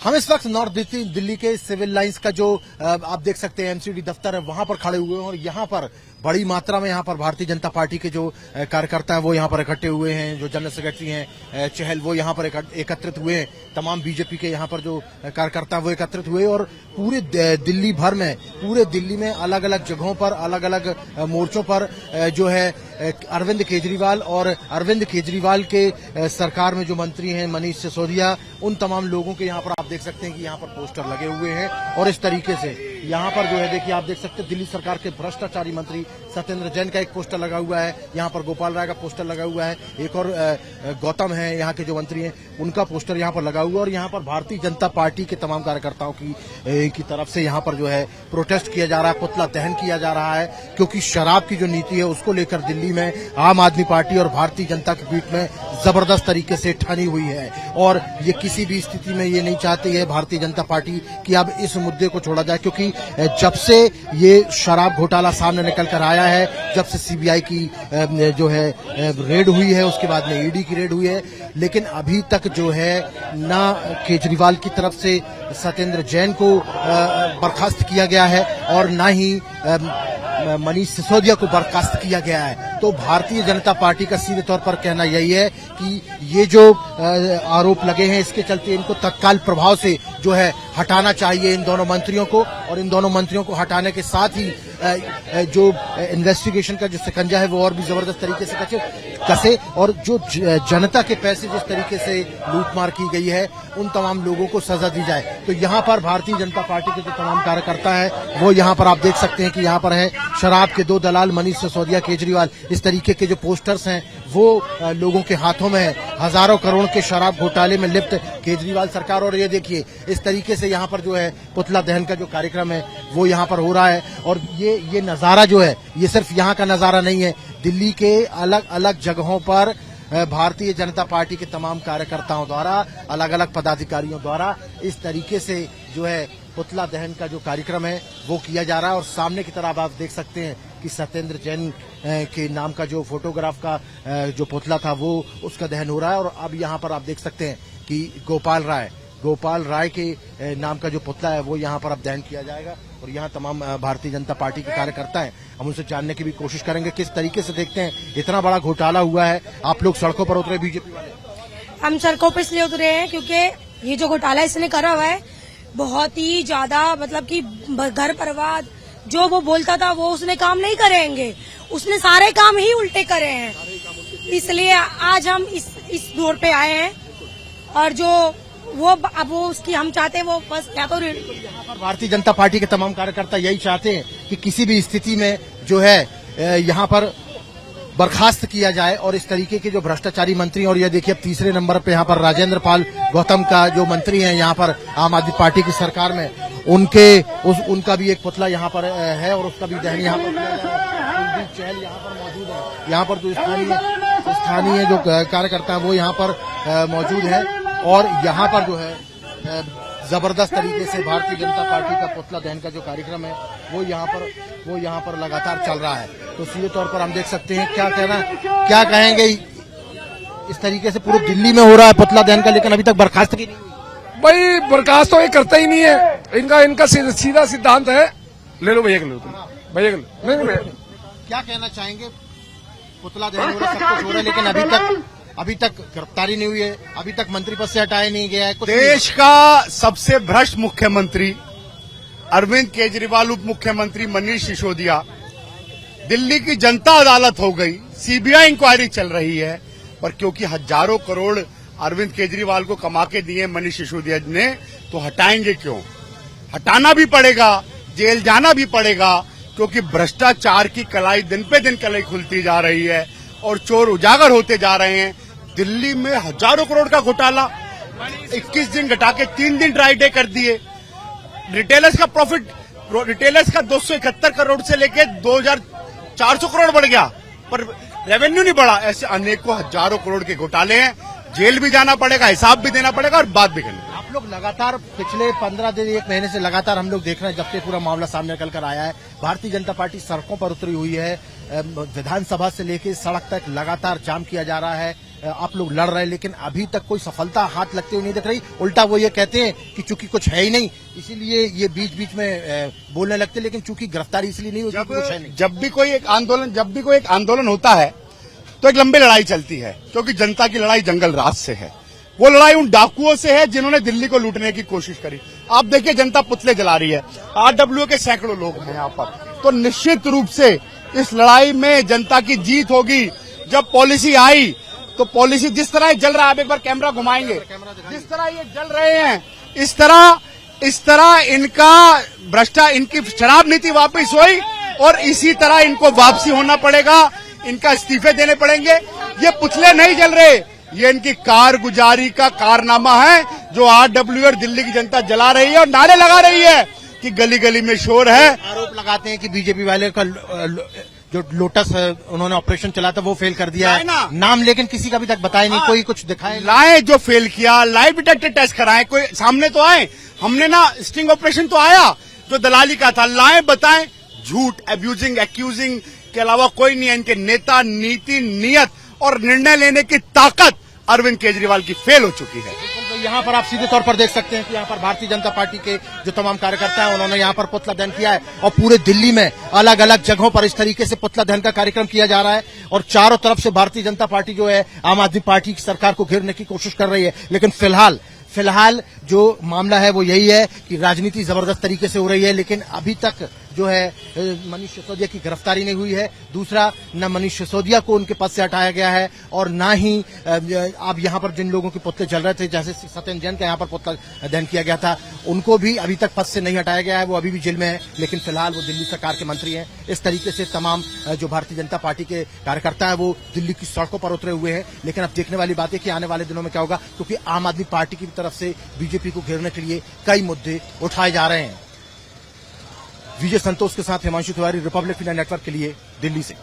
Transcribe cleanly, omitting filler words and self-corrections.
हम इस वक्त नॉर्थ दिल्ली के सिविल लाइंस का जो आप देख सकते हैं एमसीडी दफ्तर है, वहां पर खड़े हुए हैं और यहां पर बड़ी मात्रा में यहां पर भारतीय जनता पार्टी के जो कार्यकर्ता हैं वो यहां पर इकट्ठे हुए हैं। जो जनरल सेक्रेटरी हैं चहल वो यहां पर एकत्रित हुए हैं। तमाम बीजेपी के यहां पर जो कार्यकर्ता वो एकत्रित हुए और पूरे दिल्ली भर में, पूरे दिल्ली में अलग अलग जगहों पर, अलग अलग मोर्चों पर जो है अरविंद केजरीवाल और अरविंद केजरीवाल के सरकार में जो मंत्री हैं मनीष सिसोदिया, उन तमाम लोगों के यहां पर आप देख सकते हैं कि यहां पर पोस्टर लगे हुए हैं। और इस तरीके से यहां पर जो है देखिए आप देख सकते हैं दिल्ली सरकार के भ्रष्टाचारी मंत्री सत्येंद्र जैन का एक पोस्टर लगा हुआ है, यहां पर गोपाल राय का पोस्टर लगा हुआ है, एक और गौतम है यहां के जो मंत्री हैं उनका पोस्टर यहां पर लगा हुआ है। और यहां पर भारतीय जनता पार्टी के तमाम कार्यकर्ताओं की तरफ से यहां पर जो है प्रोटेस्ट किया जा रहा है, पुतला दहन किया जा रहा है, क्योंकि शराब की जो नीति है उसको लेकर दिल्ली में आम आदमी पार्टी और भारतीय जनता के बीच में जबरदस्त तरीके से ठानी हुई है। और ये किसी भी स्थिति में ये नहीं चाहती है भारतीय जनता पार्टी कि अब इस मुद्दे को छोड़ा जाए, क्योंकि जब से ये शराब घोटाला सामने निकल कर आया है, जब से सीबीआई की जो है रेड हुई है, उसके बाद में ईडी की रेड हुई है, लेकिन अभी तक जो है ना केजरीवाल की तरफ से सत्येंद्र जैन को बर्खास्त किया गया है और ना ही मनीष सिसोदिया को बर्खास्त किया गया है। तो भारतीय जनता पार्टी का सीधे तौर पर कहना यही है कि ये जो आरोप लगे हैं इसके चलते इनको तत्काल प्रभाव से जो है हटाना चाहिए इन दोनों मंत्रियों को, और इन दोनों मंत्रियों को हटाने के साथ ही जो इन्वेस्टिगेशन का जो शिकंजा है वो और भी जबरदस्त तरीके से कसे और जो जनता के पैसे जिस तरीके से लूटमार की गई है उन तमाम लोगों को सजा दी जाए। तो यहाँ पर भारतीय जनता पार्टी के जो तमाम कार्यकर्ता हैं वो यहाँ पर आप देख सकते हैं कि यहाँ पर है शराब के दो दलाल मनीष सिसोदिया, केजरीवाल, इस तरीके के जो पोस्टर्स हैं वो लोगों के हाथों में है। हजारों करोड़ के शराब घोटाले में लिप्त केजरीवाल सरकार। और ये देखिए इस तरीके से यहाँ पर जो है पुतला दहन का जो कार्यक्रम है वो यहाँ पर हो रहा है। और ये नजारा जो है ये सिर्फ यहाँ का नजारा नहीं है, दिल्ली के अलग अलग जगहों पर भारतीय जनता पार्टी के तमाम कार्यकर्ताओं द्वारा, अलग अलग पदाधिकारियों द्वारा इस तरीके से जो है पुतला दहन का जो कार्यक्रम है वो किया जा रहा है। और सामने की तरफ आप देख सकते हैं कि सत्येंद्र जैन के नाम का जो फोटोग्राफ का जो पुतला था वो उसका दहन हो रहा है। और अब यहाँ पर आप देख सकते हैं कि गोपाल राय के नाम का जो पुतला है वो यहाँ पर अब दहन किया जाएगा। और यहाँ तमाम भारतीय जनता पार्टी के कार्यकर्ता हैं, हम उनसे जानने की भी कोशिश करेंगे किस तरीके से देखते हैं इतना बड़ा घोटाला हुआ है। आप लोग सड़कों पर उतरे बीजेपी वाले? हम सड़कों पर इसलिए उतरे हैं क्योंकि ये जो घोटाला इसने करा हुआ है बहुत ही ज्यादा, मतलब कि घर बर्बाद, जो वो बोलता था वो उसने काम नहीं करेंगे, उसने सारे काम ही उल्टे करे हैं। इसलिए आज हम इस दौर पे आए हैं और जो अब वो उसकी हम चाहते हैं वो बस या तो यहाँ पर भारतीय जनता पार्टी के तमाम कार्यकर्ता यही चाहते हैं कि किसी भी स्थिति में जो है यहाँ पर बर्खास्त किया जाए और इस तरीके के जो भ्रष्टाचारी मंत्री। और ये देखिए अब तीसरे नंबर पे यहाँ पर राजेंद्र पाल गौतम का जो मंत्री हैं यहाँ पर आम आदमी पार्टी की सरकार में, उनका भी एक पुतला यहाँ पर है और उसका भी दहन यहाँ पर किया जा रहा है। कुलदीप चहल यहाँ पर मौजूद है, यहाँ पर जो स्थानीय जो कार्यकर्ता है वो यहाँ पर मौजूद है। और यहाँ पर जो है जबरदस्त तरीके से भारतीय जनता पार्टी का पुतला दहन का जो कार्यक्रम है वो यहाँ पर लगातार चल रहा है। तो सीधे तौर पर हम देख सकते हैं क्या कहेंगे इस तरीके से पूरे दिल्ली में हो रहा है पुतला दहन का, लेकिन अभी तक बर्खास्त की नहीं हुई। भाई बर्खास्त तो ये करता ही नहीं है, इनका सीधा सिद्धांत है ले लो भैया, नहीं क्या कहना चाहेंगे? पुतला दहन हो रहा है, सब कुछ हो रहा है, लेकिन अभी तक गिरफ्तारी नहीं हुई है, अभी तक मंत्री पद से हटाया नहीं गया है। देश का सबसे भ्रष्ट मुख्यमंत्री अरविंद केजरीवाल, उप मुख्यमंत्री मनीष सिसोदिया, दिल्ली की जनता अदालत हो गई, सीबीआई इंक्वायरी चल रही है, पर क्योंकि हजारों करोड़ अरविंद केजरीवाल को कमा के दिए मनीष सिसोदिया ने, तो हटाएंगे क्यों? हटाना भी पड़ेगा, जेल जाना भी पड़ेगा, क्योंकि भ्रष्टाचार की कलाई दिन पे दिन कलाई खुलती जा रही है और चोर उजागर होते जा रहे हैं। दिल्ली में हजारों करोड़ का घोटाला, 21 दिन घटा के 3 दिन ड्राई डे कर दिए। रिटेलर्स का प्रॉफिट, रिटेलर्स का 271 करोड़ से लेके 2400 करोड़ बढ़ गया, पर रेवेन्यू नहीं बढ़ा। ऐसे अनेकों हजारों करोड़ के घोटाले हैं, जेल भी जाना पड़ेगा, हिसाब भी देना पड़ेगा और बात भी करनी। आप लोग लगातार पिछले 15 दिन 1 महीने से लगातार हम लोग देख रहे हैं, जब से पूरा मामला सामने निकल कर आया है भारतीय जनता पार्टी सड़कों पर उतरी हुई है। विधानसभा से लेकर सड़क तक लगातार जाम किया जा रहा है। आप लोग लड़ रहे हैं, लेकिन अभी तक कोई सफलता हाथ लगते हुए नहीं दिख रही। उल्टा वो ये कहते हैं कि चूंकि कुछ है ही नहीं, इसीलिए ये बीच बीच में बोलने लगते, लेकिन चूंकि गिरफ्तारी इसलिए नहीं हुई, कुछ है नहीं। जब भी कोई एक आंदोलन होता है तो एक लंबी लड़ाई चलती है, क्योंकि जनता की लड़ाई जंगल राज से है। वो लड़ाई उन डाकुओं से है जिन्होंने दिल्ली को लूटने की कोशिश करी। आप देखिए जनता पुतले जला रही है, आरडब्ल्यू के सैकड़ों लोग हैं यहाँ पर। तो निश्चित रूप से इस लड़ाई में जनता की जीत होगी। जब पॉलिसी आई तो पॉलिसी जिस तरह जल रहा है, आप एक बार कैमरा घुमाएंगे, जिस तरह ये जल रहे हैं, इस तरह इनकी शराब नीति वापस हुई और इसी तरह इनको वापसी होना पड़ेगा, इनका इस्तीफे देने पड़ेंगे। ये पुतले नहीं जल रहे, ये इनकी कारगुजारी का कारनामा है जो आरडब्ल्यू और दिल्ली की जनता जला रही है और नारे लगा रही है कि गली गली में शोर है। आरोप लगाते हैं कि बीजेपी वाले का जो लोटस उन्होंने ऑपरेशन चला था वो फेल कर दिया है, नाम लेकिन किसी का अभी तक बताया नहीं, कोई कुछ दिखाए लाए जो फेल किया, लाई डिटेक्टर टेस्ट कराए, कोई सामने तो आए। हमने ना स्टिंग ऑपरेशन तो आया जो दलाली का था, लाए बताएं। झूठ, एब्यूजिंग, एक्यूजिंग के अलावा कोई नहीं है। इनके नेता, नीति, नियत और निर्णय लेने की ताकत अरविंद केजरीवाल की फेल हो चुकी है। तो यहाँ पर आप सीधे तौर पर देख सकते हैं कि यहाँ पर भारतीय जनता पार्टी के जो तमाम कार्यकर्ता हैं उन्होंने यहाँ पर पुतला दहन किया है और पूरे दिल्ली में अलग अलग जगहों पर इस तरीके से पुतला दहन का कार्यक्रम किया जा रहा है और चारों तरफ से भारतीय जनता पार्टी जो है आम आदमी पार्टी की सरकार को घेरने की कोशिश कर रही है। लेकिन फिलहाल जो मामला है वो यही है कि राजनीति जबरदस्त तरीके से हो रही है, लेकिन अभी तक जो है मनीष सिसोदिया की गिरफ्तारी नहीं हुई है। दूसरा, न मनीष सिसोदिया को उनके पद से हटाया गया है और न ही अब यहाँ पर जिन लोगों के पुतले जल रहे थे, जैसे सत्येंद्र जैन का यहाँ पर पुतला दहन किया गया था, उनको भी अभी तक पद से नहीं हटाया गया है, वो अभी भी जेल में है। लेकिन फिलहाल वो दिल्ली सरकार के मंत्री हैं। इस तरीके से तमाम जो भारतीय जनता पार्टी के कार्यकर्ता है वो दिल्ली की सड़कों पर उतरे हुए हैं। लेकिन अब देखने वाली बात है कि आने वाले दिनों में क्या होगा, क्योंकि आम आदमी पार्टी की तरफ से बीजेपी को घेरने के लिए कई मुद्दे उठाए जा रहे हैं। विजय संतोष के साथ Himanshu Tiwari, Republic India network के लिए दिल्ली से।